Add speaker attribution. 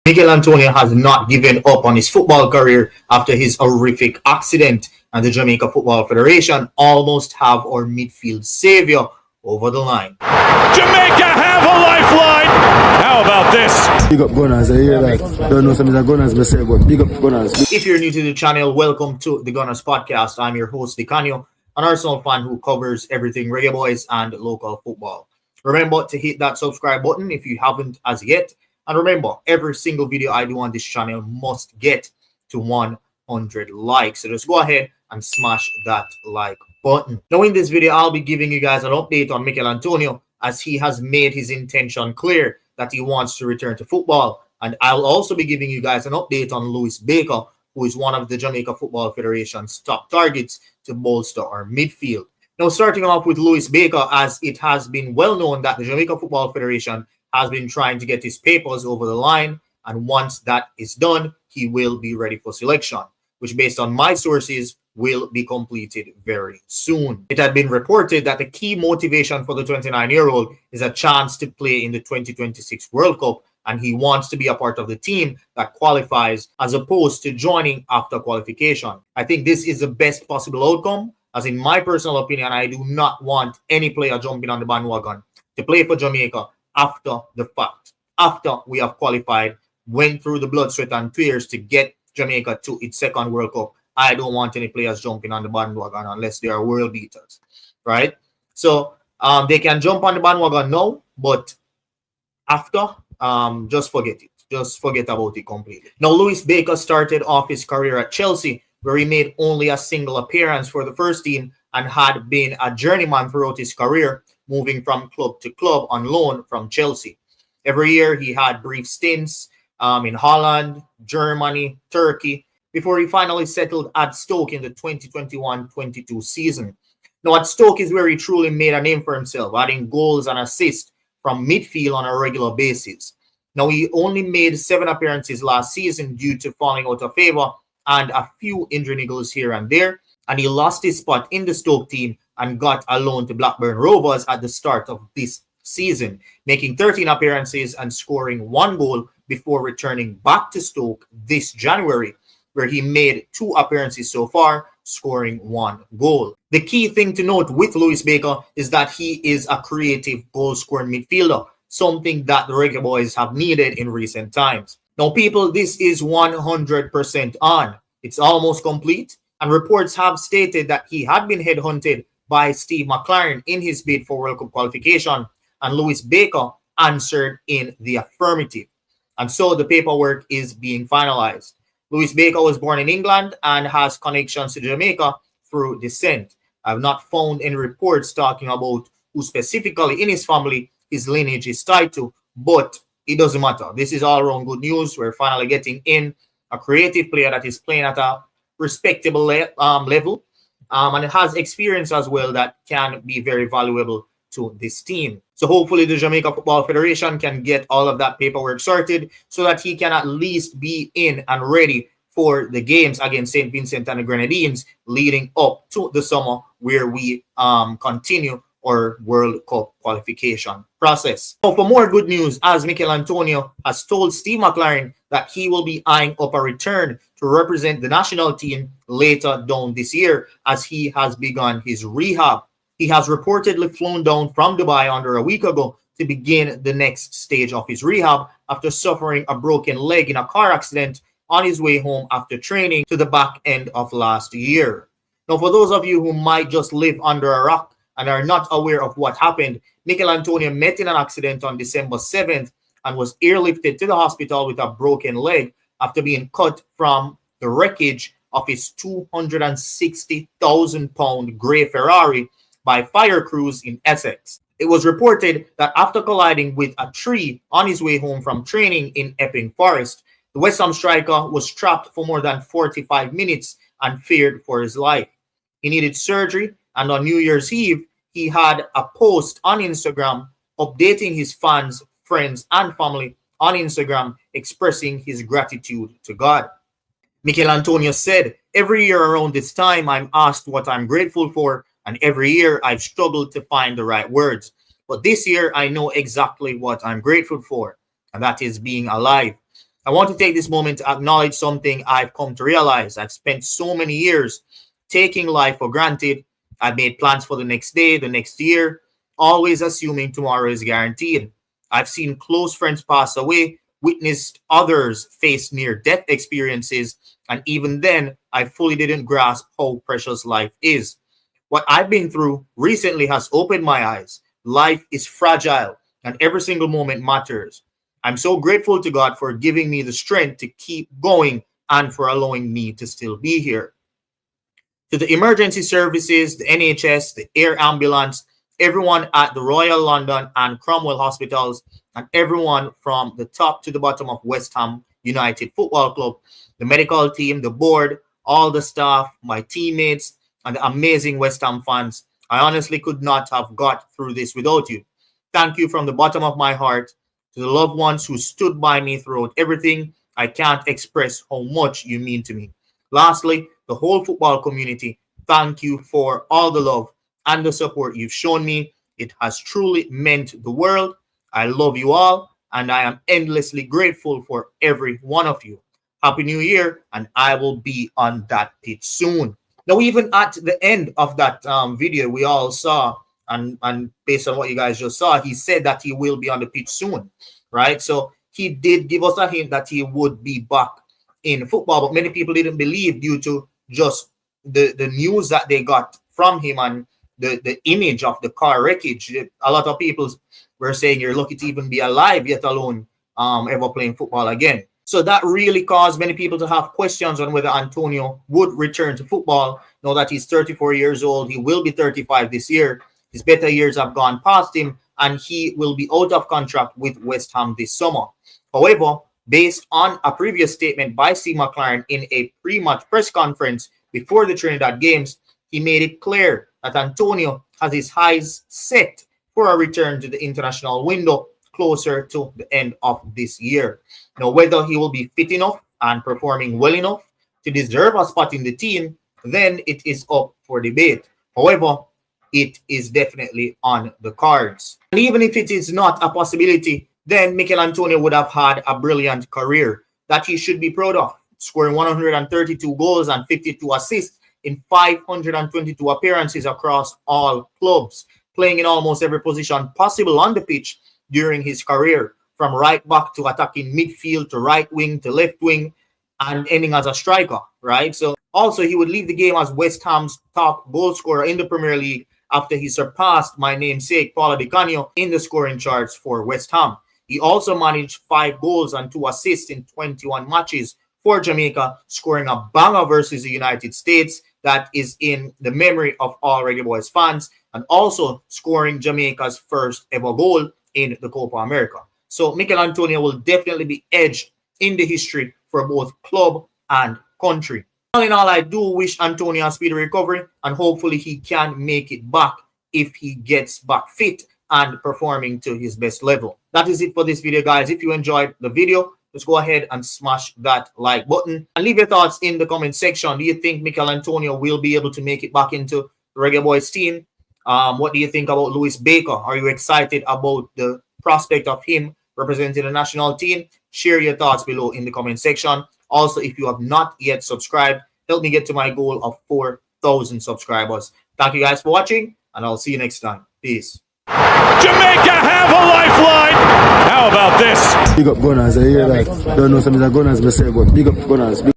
Speaker 1: Michail Antonio has not given up on his football career after his horrific accident, and the Jamaica Football Federation almost have our midfield savior over the line.
Speaker 2: Jamaica have a lifeline. How about this?
Speaker 3: Big up Gunnaz, I hear that. Don't know something that Gunnaz may say, but big up Gunnaz.
Speaker 1: If you're new to the channel, welcome to the Gunnaz podcast. I'm your host, Dicanio, an Arsenal fan who covers everything Reggae Boyz and local football. Remember to hit that subscribe button if you haven't as yet. And remember, every single video I do on this channel must get to 100 likes. So just go ahead and smash that like button. Now in this video, I'll be giving you guys an update on Michail Antonio, as he has made his intention clear that he wants to return to football. And I'll also be giving you guys an update on Lewis Baker, who is one of the Jamaica Football Federation's top targets to bolster our midfield. Now, starting off with Lewis Baker, as it has been well known that the Jamaica Football Federation has been trying to get his papers over the line, and once that is done, he will be ready for selection, which, based on my sources, will be completed very soon. It had been reported that the key motivation for the 29-year-old is a chance to play in the 2026 World Cup, and he wants to be a part of the team that qualifies as opposed to joining after qualification. I think this is the best possible outcome, as in my personal opinion, I do not want any player jumping on the bandwagon to play for Jamaica after the fact, after we have qualified, went through the blood, sweat, and tears to get Jamaica to its second World Cup. I don't want any players jumping on the bandwagon unless they are world beaters, right? So they can jump on the bandwagon now, but after, just forget it. Just forget about it completely. Now, Lewis Baker started off his career at Chelsea, where he made only a single appearance for the first team and had been a journeyman throughout his career, moving from club to club on loan from Chelsea. Every year he had brief stints in Holland, Germany, Turkey, before he finally settled at Stoke in the 2021-22 season. Now, at Stoke is where he truly made a name for himself, adding goals and assists from midfield on a regular basis. Now, he only made 7 appearances last season due to falling out of favor and a few injury niggles here and there, and he lost his spot in the Stoke team and got a loan to Blackburn Rovers at the start of this season, making 13 appearances and scoring 1 goal before returning back to Stoke this January, where he made 2 appearances so far, scoring 1 goal. The key thing to note with Lewis Baker is that he is a creative goal-scoring midfielder, something that the Reggae Boyz have needed in recent times. Now, people, this is 100% on. It's almost complete, and reports have stated that he had been headhunted by Steve McClaren in his bid for World Cup qualification, and Lewis Baker answered in the affirmative. And so the paperwork is being finalized. Lewis Baker was born in England and has connections to Jamaica through descent. I've not found any reports talking about who specifically in his family his lineage is tied to, but it doesn't matter. This is all around good news. We're finally getting in a creative player that is playing at a respectable level, and it has experience as well that can be very valuable to this team. So hopefully the Jamaica Football Federation can get all of that paperwork sorted so that he can at least be in and ready for the games against St. Vincent and the Grenadines leading up to the summer, where we continue our World Cup qualification process. So for more good news, as Michail Antonio has told Steve McClaren that he will be eyeing up a return to represent the national team later down this year, as he has begun his rehab. He has reportedly flown down from Dubai under a week ago to begin the next stage of his rehab after suffering a broken leg in a car accident on his way home after training to the back end of last year. Now, for those of you who might just live under a rock and are not aware of what happened, Michail Antonio met in an accident on December 7th and was airlifted to the hospital with a broken leg after being cut from the wreckage of his 260,000-pound grey Ferrari by fire crews in Essex. It was reported that after colliding with a tree on his way home from training in Epping Forest, the West Ham striker was trapped for more than 45 minutes and feared for his life. He needed surgery, and on New Year's Eve, he had a post on Instagram updating his fans, friends, and family on Instagram, expressing his gratitude to God. Michail Antonio said, "Every year around this time, I'm asked what I'm grateful for, and every year I've struggled to find the right words. But this year, I know exactly what I'm grateful for, and that is being alive. I want to take this moment to acknowledge something I've come to realize. I've spent so many years taking life for granted. I've made plans for the next day, the next year, always assuming tomorrow is guaranteed. I've seen close friends pass away, witnessed others face near-death experiences, and even then, I fully didn't grasp how precious life is. What I've been through recently has opened my eyes. Life is fragile, and every single moment matters. I'm so grateful to God for giving me the strength to keep going and for allowing me to still be here. To the emergency services, the NHS, the air ambulance, everyone at the Royal London and Cromwell hospitals, and everyone from the top to the bottom of West Ham United Football Club, the medical team, the board, all the staff, my teammates, and the amazing West Ham fans. I honestly could not have got through this without you. Thank you from the bottom of my heart. To the loved ones who stood by me throughout everything, I can't express how much you mean to me. Lastly, the whole football community, thank you for all the love and the support you've shown me. It has truly meant the world. I love you all, and I am endlessly grateful for every one of you. Happy New Year, and I will be on that pitch soon. Now, even at the end of that video, we all saw, and based on what you guys just saw, he said that he will be on the pitch soon, right? So he did give us a hint that he would be back in football, but many people didn't believe due to just the news that they got from him and the image of the car wreckage. A lot of people were saying you're lucky to even be alive, yet alone ever playing football again. So that really caused many people to have questions on whether Antonio would return to football. Now that he's 34 years old, he will be 35 this year. His better years have gone past him, and he will be out of contract with West Ham this summer. However, based on a previous statement by Steve McClaren in a pre-match press conference before the Trinidad games, he made it clear that Antonio has his eyes set for a return to the international window closer to the end of this year. Now, whether he will be fit enough and performing well enough to deserve a spot in the team, then it is up for debate. However, it is definitely on the cards. And even if it is not a possibility, then Michail Antonio would have had a brilliant career that he should be proud of, scoring 132 goals and 52 assists in 522 appearances across all clubs, playing in almost every position possible on the pitch during his career, from right back to attacking midfield to right wing to left wing, and ending as a striker, right? So also he would leave the game as West Ham's top goal scorer in the Premier League after he surpassed my namesake Paulo Dicanio in the scoring charts for West Ham. He also managed 5 goals and 2 assists in 21 matches for Jamaica, scoring a banger versus the United States that is in the memory of all Reggae Boyz fans, and also scoring Jamaica's first ever goal in the Copa America. So Michail Antonio will definitely be edged in the history for both club and country. All in all, I do wish Antonio a speedy recovery, and hopefully he can make it back if he gets back fit and performing to his best level. That is it for this video, guys. If you enjoyed the video, just go ahead and smash that like button and leave your thoughts in the comment section. Do you think Michail Antonio will be able to make it back into the Reggae Boyz team? What do you think about Lewis Baker? Are you excited about the prospect of him representing the national team? Share your thoughts below in the comment section. Also, if you have not yet subscribed, help me get to my goal of 4,000 subscribers. Thank you guys for watching, and I'll see you next time. Peace.
Speaker 2: Jamaica have a lifeline. How about this?
Speaker 3: Big up Gunnaz, I hear that. Don't know some of the Gunnaz, but say, but big up Gunnaz.